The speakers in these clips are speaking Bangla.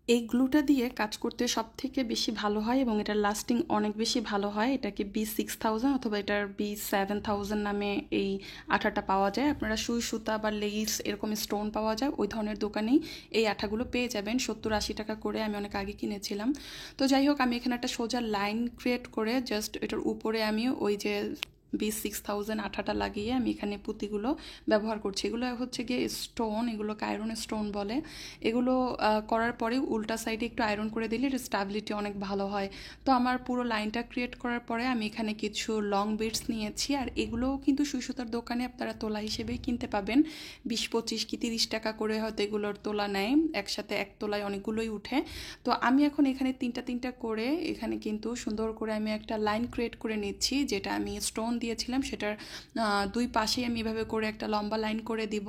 এই গ্লুটা দিয়ে কাজ করতে সবথেকে বেশি ভালো হয় এবং এটার লাস্টিং অনেক বেশি ভালো হয়। এটাকে B6000 অথবা এটার B7000 নামে এই আঠাটা পাওয়া যায়। আপনারা সুই সুতা বা লেস এরকম স্টোন পাওয়া যায় ওই ধরনের দোকানেই এই আঠাগুলো পেয়ে যাবেন। 70-80 টাকা করে আমি অনেক আগে কিনেছিলাম। তো যাই হোক, আমি এখানে একটা সোজা লাইন ক্রিয়েট করে জাস্ট এটার উপরে আমি ওই যে B6000 আঠাটা লাগিয়ে আমি এখানে পুঁতিগুলো ব্যবহার করছি। এগুলো হচ্ছে গিয়ে স্টোন, এগুলোকে আয়রন স্টোন বলে। এগুলো করার পরে উল্টা সাইডে একটু আয়রন করে দিলে এর স্টেবিলিটি অনেক ভালো হয়। তো আমার পুরো লাইনটা ক্রিয়েট করার পরে আমি এখানে কিছু লং বিটস নিয়েছি, আর এগুলোও কিন্তু সুই সুতার দোকানে আপনারা তোলা হিসেবেই কিনতে পাবেন। 20-25 কি 30 টাকা করে হয়তো এগুলোর তোলা নেয়, একসাথে এক তোলায় অনেকগুলোই উঠে। তো আমি এখন এখানে তিনটা তিনটা করে এখানে কিন্তু সুন্দর করে আমি একটা লাইন ক্রিয়েট করে নিচ্ছি, যেটা আমি স্টোন দিয়েছিলাম সেটার দুই পাশেই আমি এভাবে করে একটা লম্বা লাইন করে দিব।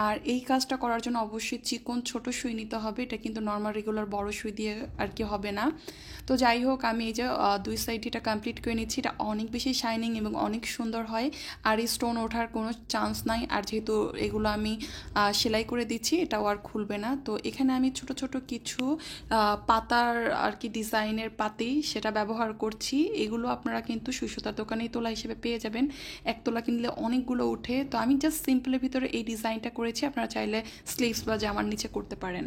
আর এই কাজটা করার জন্য অবশ্যই চিকন ছোট সুই নিতে হবে, এটা কিন্তু নর্মাল রেগুলার বড় সুই দিয়ে আর কি হবে না। তো যাই হোক, আমি এই যে দুই সাইড এটা কমপ্লিট করে নিচ্ছি। এটা অনেক বেশি শাইনিং এবং অনেক সুন্দর হয়, আর এই স্টোন ওঠার কোনো চান্স নাই। আর যেহেতু এগুলো আমি সেলাই করে দিচ্ছি, এটাও আর খুলবে না। তো এখানে আমি ছোট ছোট কিছু পাতার আর কি ডিজাইনের পাতি সেটা ব্যবহার করছি। এগুলো আপনারা কিন্তু সুই সুতার দোকানেই তোলা হিসেবে পেয়ে যাবেন। এক তোলা কিনলে অনেকগুলো উঠে। তো আমি জাস্ট সিম্পলের ভিতরে এই ডিজাইনটা করেছি, আপনারা চাইলে স্লিভস বা জামার নিচে করতে পারেন।